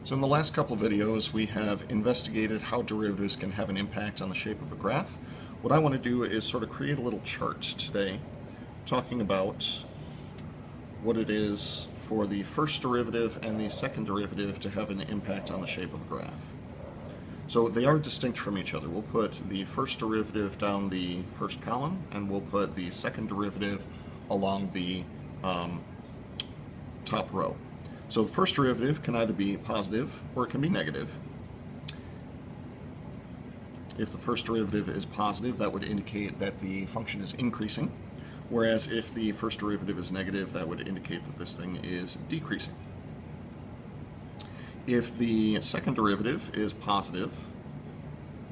So in the last couple of videos, we have investigated how derivatives can have an impact on the shape of a graph. What I want to do is sort of create a little chart today, talking about what it is for the first derivative and the second derivative to have an impact on the shape of a graph. So they are distinct from each other. We'll put the first derivative down the first column, and we'll put the second derivative along the top row. So the first derivative can either be positive or it can be negative. If the first derivative is positive, that would indicate that the function is increasing, whereas if the first derivative is negative, that would indicate that this thing is decreasing. If the second derivative is positive,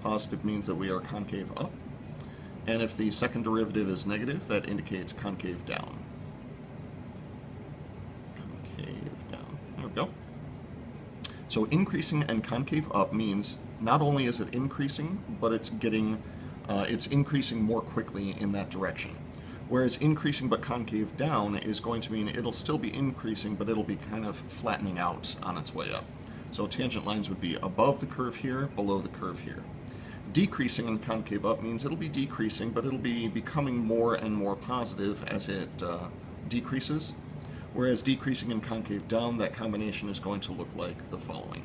positive means that we are concave up, and if the second derivative is negative, that indicates concave down. There we go. So increasing and concave up means not only is it increasing, but it's increasing more quickly in that direction. Whereas increasing but concave down is going to mean it'll still be increasing, but it'll be kind of flattening out on its way up. So tangent lines would be above the curve here, below the curve here. Decreasing and concave up means it'll be decreasing, but it'll be becoming more and more positive as it decreases. Whereas decreasing and concave down, that combination is going to look like the following.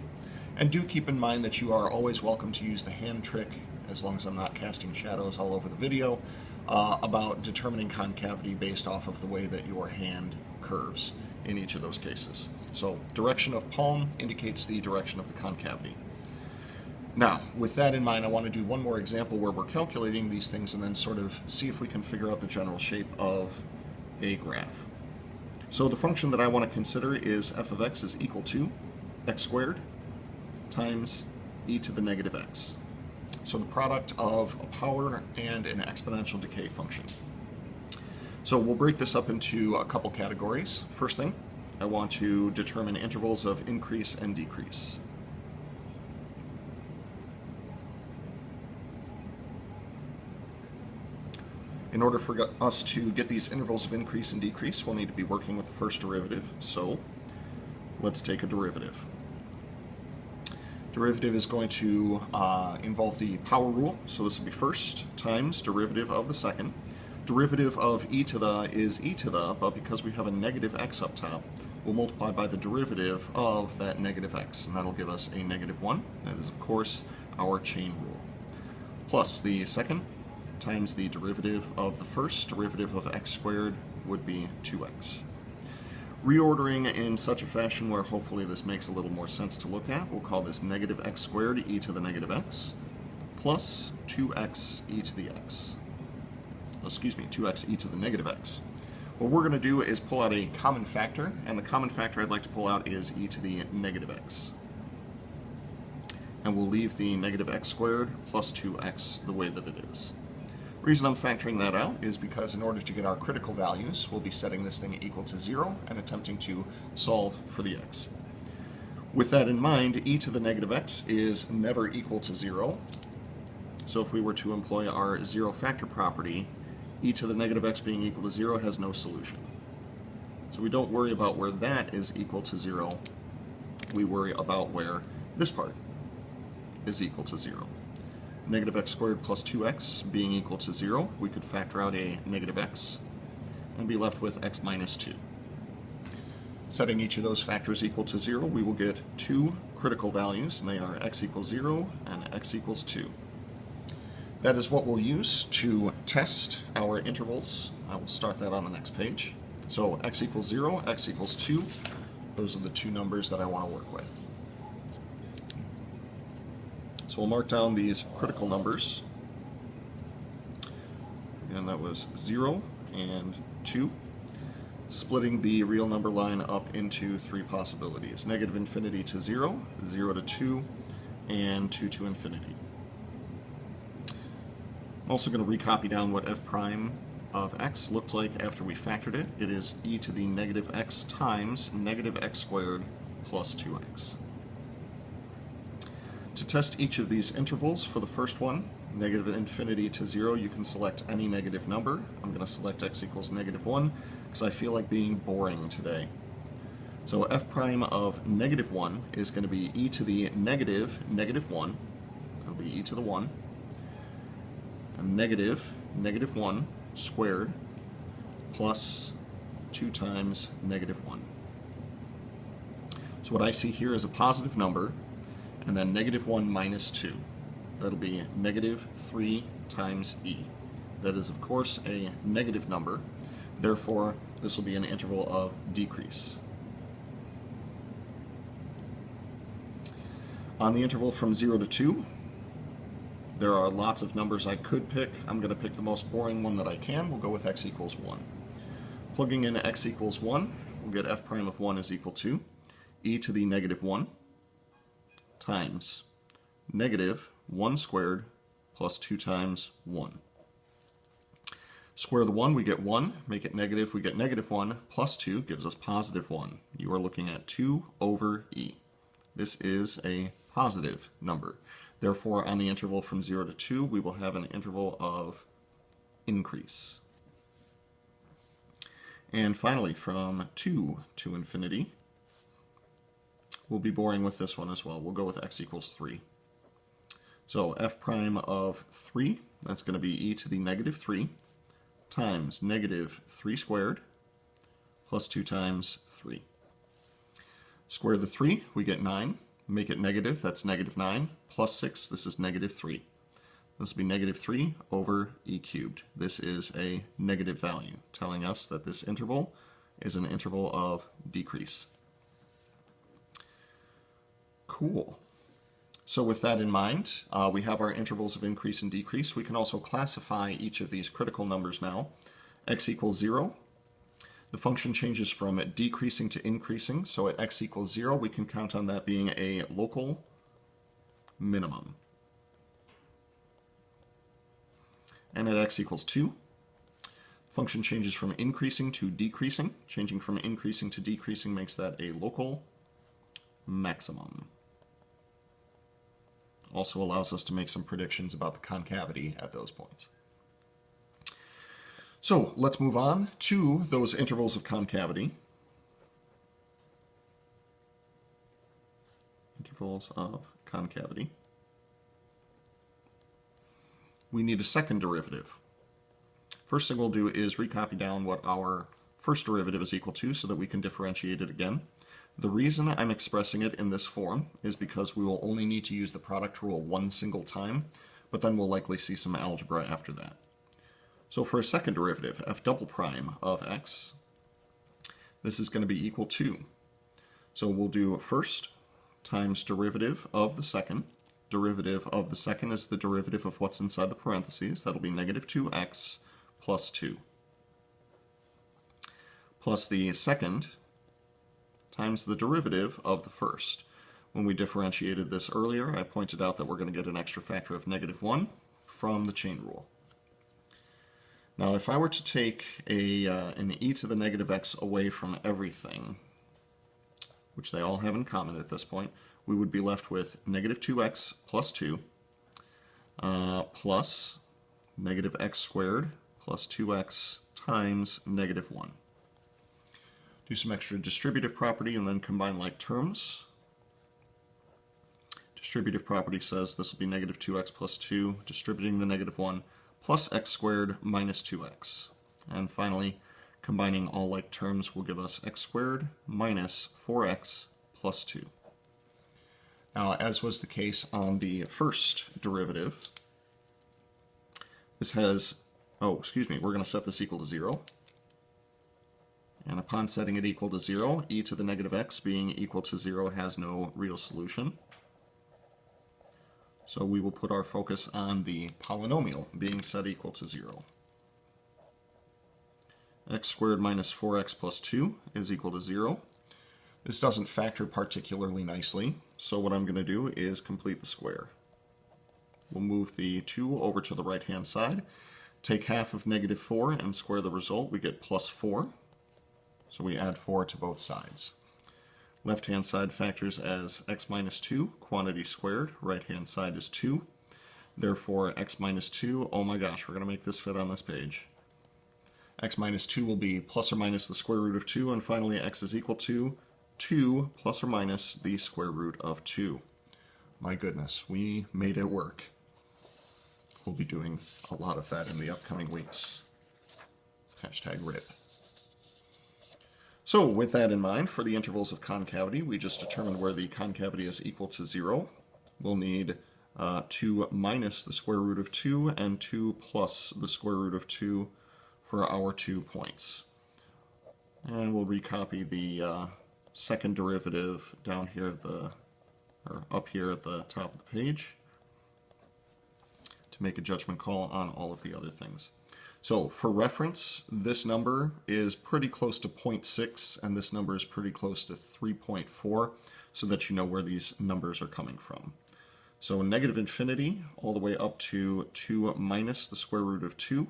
And do keep in mind that you are always welcome to use the hand trick, as long as I'm not casting shadows all over the video, about determining concavity based off of the way that your hand curves in each of those cases. So direction of palm indicates the direction of the concavity. Now, with that in mind, I want to do one more example where we're calculating these things and then sort of see if we can figure out the general shape of a graph. So the function that I want to consider is f of x is equal to x squared times e to the negative x. So the product of a power and an exponential decay function. So we'll break this up into a couple categories. First thing, I want to determine intervals of increase and decrease. In order for us to get these intervals of increase and decrease, we'll need to be working with the first derivative. So let's take a derivative. Derivative is going to involve the power rule. So this will be first times derivative of the second. Derivative of e to the is e to the, but because we have a negative x up top, we'll multiply by the derivative of that negative x, and that'll give us a -1. That is, of course, our chain rule. Plus the second times the derivative of the first, derivative of x squared would be 2x. Reordering in such a fashion where hopefully this makes a little more sense to look at, we'll call this negative x squared e to the negative x plus 2x e to the x. Oh, excuse me, 2x e to the negative x. What we're going to do is pull out a common factor, and the common factor I'd like to pull out is e to the negative x. And we'll leave the negative x squared plus 2x the way that it is. The reason I'm factoring that out is because in order to get our critical values, we'll be setting this thing equal to 0 and attempting to solve for the x. With that in mind, e to the negative x is never equal to 0. So if we were to employ our zero factor property, e to the negative x being equal to 0 has no solution. So we don't worry about where that is equal to 0. We worry about where this part is equal to 0. Negative x squared plus 2x being equal to 0, we could factor out a negative x and be left with x minus 2. Setting each of those factors equal to 0, we will get two critical values, and they are x equals 0 and x equals 2. That is what we'll use to test our intervals. I will start that on the next page. So x equals 0, x equals 2, those are the two numbers that I want to work with. So we'll mark down these critical numbers, and that was 0 and 2, splitting the real number line up into three possibilities: negative infinity to 0, 0 to 2, and 2 to infinity. I'm also going to recopy down what f prime of x looked like after we factored it. It is e to the negative x times negative x squared plus 2x. To test each of these intervals, for the first one, negative infinity to 0, you can select any negative number. I'm going to select x equals -1 because I feel like being boring today. So f prime of negative 1 is going to be e to the negative 1. It'll be e to the 1. And negative 1 squared plus 2 times negative 1. So what I see here is a positive number, and then negative 1 minus 2. That'll be negative 3 times e. That is, of course, a negative number. Therefore, this will be an interval of decrease. On the interval from 0 to 2, there are lots of numbers I could pick. I'm going to pick the most boring one that I can. We'll go with x equals 1. Plugging in x equals 1, we'll get f prime of 1 is equal to e to the negative 1 times negative 1 squared plus 2 times 1. Square the 1, we get 1. Make it negative, we get negative 1. Plus 2 gives us positive 1. You are looking at 2 over e. This is a positive number. Therefore, on the interval from 0 to 2, we will have an interval of increase. And finally, from 2 to infinity, we'll be boring with this one as well. We'll go with x equals 3. So f prime of 3, that's going to be e to the negative 3 times negative 3 squared plus 2 times 3. Square the 3, we get 9. Make it negative, that's negative 9. Plus 6, this is negative 3. This will be negative 3 over e cubed. This is a negative value, telling us that this interval is an interval of decrease. Cool. So with that in mind, we have our intervals of increase and decrease. We can also classify each of these critical numbers now. X equals 0. The function changes from decreasing to increasing. So at x equals 0, we can count on that being a local minimum. And at x equals 2, function changes from increasing to decreasing. Changing from increasing to decreasing makes that a local maximum. Also allows us to make some predictions about the concavity at those points. So let's move on to those intervals of concavity. Intervals of concavity. We need a second derivative. First thing we'll do is recopy down what our first derivative is equal to so that we can differentiate it again. The reason I'm expressing it in this form is because we will only need to use the product rule one single time, but then we'll likely see some algebra after that. So for a second derivative, f double prime of x, this is going to be equal to, so we'll do first times derivative of the second. Derivative of the second is the derivative of what's inside the parentheses. That'll be negative 2x plus 2. Plus the second times the derivative of the first. When we differentiated this earlier, I pointed out that we're going to get an extra factor of negative 1 from the chain rule. Now, if I were to take an e to the negative x away from everything, which they all have in common at this point, we would be left with negative 2x plus 2 plus negative x squared plus 2x times negative 1. Do some extra distributive property and then combine like terms. Distributive property says this will be negative 2x plus 2, distributing the negative 1, plus x squared minus 2x. And finally, combining all like terms will give us x squared minus 4x plus 2. Now, as was the case on the first derivative, this has, we're going to set this equal to 0. And upon setting it equal to 0, e to the negative x being equal to 0 has no real solution. So we will put our focus on the polynomial being set equal to 0. X squared minus 4x plus 2 is equal to 0. This doesn't factor particularly nicely, so what I'm going to do is complete the square. We'll move the 2 over to the right-hand side, take half of negative 4 and square the result. We get plus 4, so we add 4 to both sides. Left-hand side factors as x minus 2, quantity squared. Right-hand side is 2. Therefore, x minus 2, oh my gosh, we're going to make this fit on this page. X minus 2 will be plus or minus the square root of 2, and finally x is equal to 2 plus or minus the square root of 2. My goodness, we made it work. We'll be doing a lot of that in the upcoming weeks. Hashtag RIP. So with that in mind, for the intervals of concavity, we just determined where the concavity is equal to 0. We'll need 2 minus the square root of 2 and 2 plus the square root of 2 for our 2 points. And we'll recopy the second derivative down here or up here at the top of the page to make a judgment call on all of the other things. So for reference, this number is pretty close to 0.6 and this number is pretty close to 3.4, so that you know where these numbers are coming from. So negative infinity all the way up to 2 minus the square root of 2.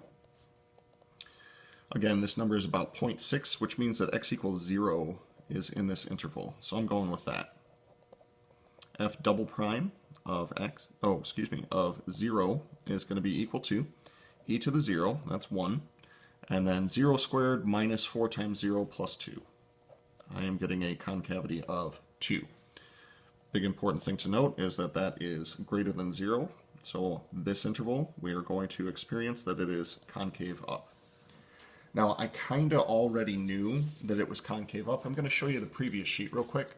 Again, this number is about 0.6, which means that x equals 0 is in this interval. So I'm going with that. F double prime of of 0 is going to be equal to e to the 0, that's 1, and then 0 squared minus 4 times 0 plus 2. I am getting a concavity of 2. Big important thing to note is that that is greater than 0, so this interval we are going to experience that it is concave up. Now I kind of already knew that it was concave up. I'm going to show you the previous sheet real quick.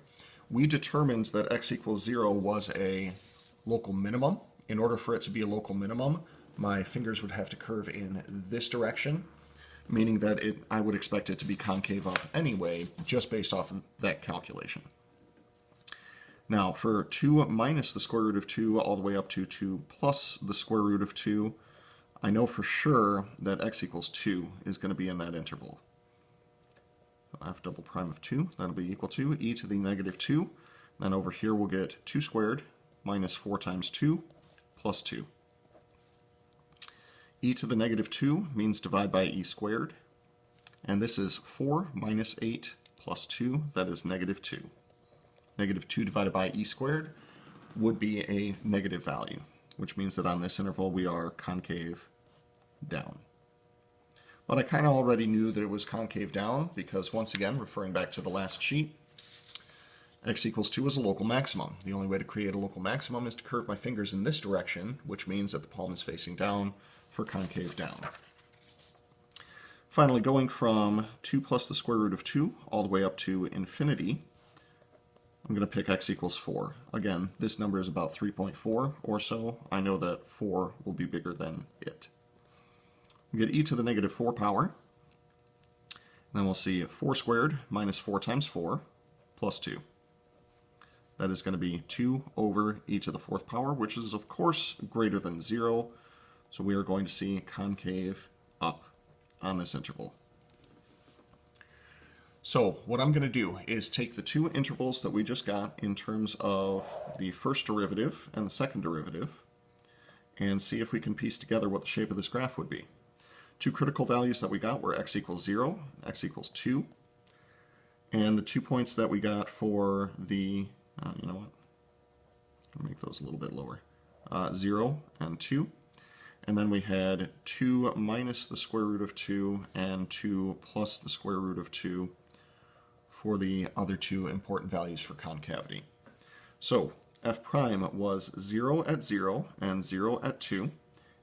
We determined that x equals 0 was a local minimum. In order for it to be a local minimum, my fingers would have to curve in this direction, meaning that I would expect it to be concave up anyway, just based off of that calculation. Now for 2 minus the square root of 2 all the way up to 2 plus the square root of 2, I know for sure that x equals 2 is going to be in that interval. So f double prime of 2, that'll be equal to e to the negative 2. Then over here we'll get 2 squared minus 4 times 2 plus 2. E to the negative 2 means divide by e squared. And this is 4 minus 8 plus 2, that is negative 2. Negative 2 divided by e squared would be a negative value, which means that on this interval we are concave down. But I kind of already knew that it was concave down because, once again, referring back to the last sheet, x equals 2 is a local maximum. The only way to create a local maximum is to curve my fingers in this direction, which means that the palm is facing down for concave down. Finally, going from 2 plus the square root of 2 all the way up to infinity, I'm going to pick x equals 4. Again, this number is about 3.4 or so. I know that 4 will be bigger than it. We get e to the negative 4 power. And then we'll see 4 squared minus 4 times 4 plus 2. That is going to be 2 over e to the 4th power, which is, of course, greater than 0. So we are going to see concave up on this interval. So what I'm going to do is take the two intervals that we just got in terms of the first derivative and the second derivative and see if we can piece together what the shape of this graph would be. Two critical values that we got were x equals 0, x equals 2, and the 2 points that we got for the, you know what, I'll make those a little bit lower, 0 and 2. And then we had 2 minus the square root of 2 and 2 plus the square root of 2 for the other two important values for concavity. So f prime was 0 at 0 and 0 at 2.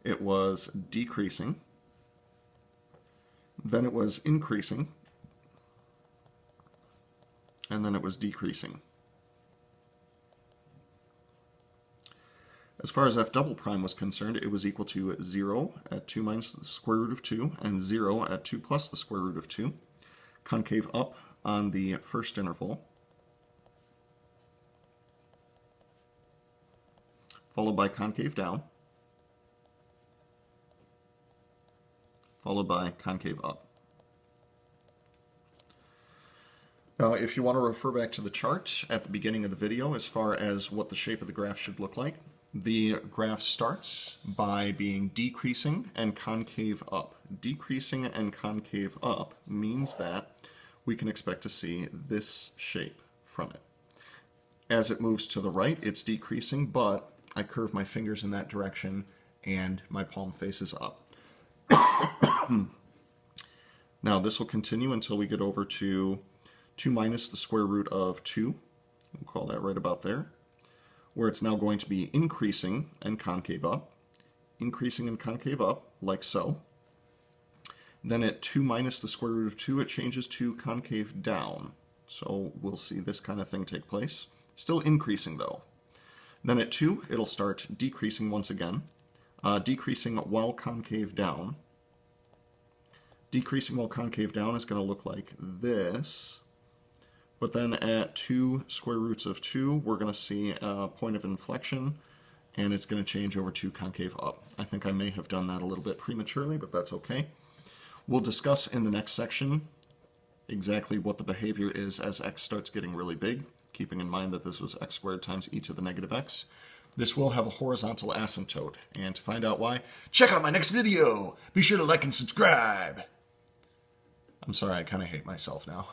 It was decreasing. Then it was increasing. And then it was decreasing. As far as f double prime was concerned, it was equal to 0 at 2 minus the square root of 2 and 0 at 2 plus the square root of 2. Concave up on the first interval, followed by concave down, followed by concave up. Now, if you want to refer back to the chart at the beginning of the video as far as what the shape of the graph should look like, the graph starts by being decreasing and concave up. Decreasing and concave up means that we can expect to see this shape from it. As it moves to the right, it's decreasing, but I curve my fingers in that direction and my palm faces up. Now this will continue until we get over to 2 minus the square root of 2, we'll call that right about there, where it's now going to be increasing and concave up, like so. Then at 2 minus the square root of 2, it changes to concave down. So we'll see this kind of thing take place. Still increasing though. Then at 2, it'll start decreasing once again, decreasing while concave down. Decreasing while concave down is going to look like this. But then at 2 square roots of 2, we're going to see a point of inflection, and it's going to change over to concave up. I think I may have done that a little bit prematurely, but that's okay. We'll discuss in the next section exactly what the behavior is as x starts getting really big, keeping in mind that this was x squared times e to the negative x. This will have a horizontal asymptote, and to find out why, check out my next video! Be sure to like and subscribe! I'm sorry, I kind of hate myself now.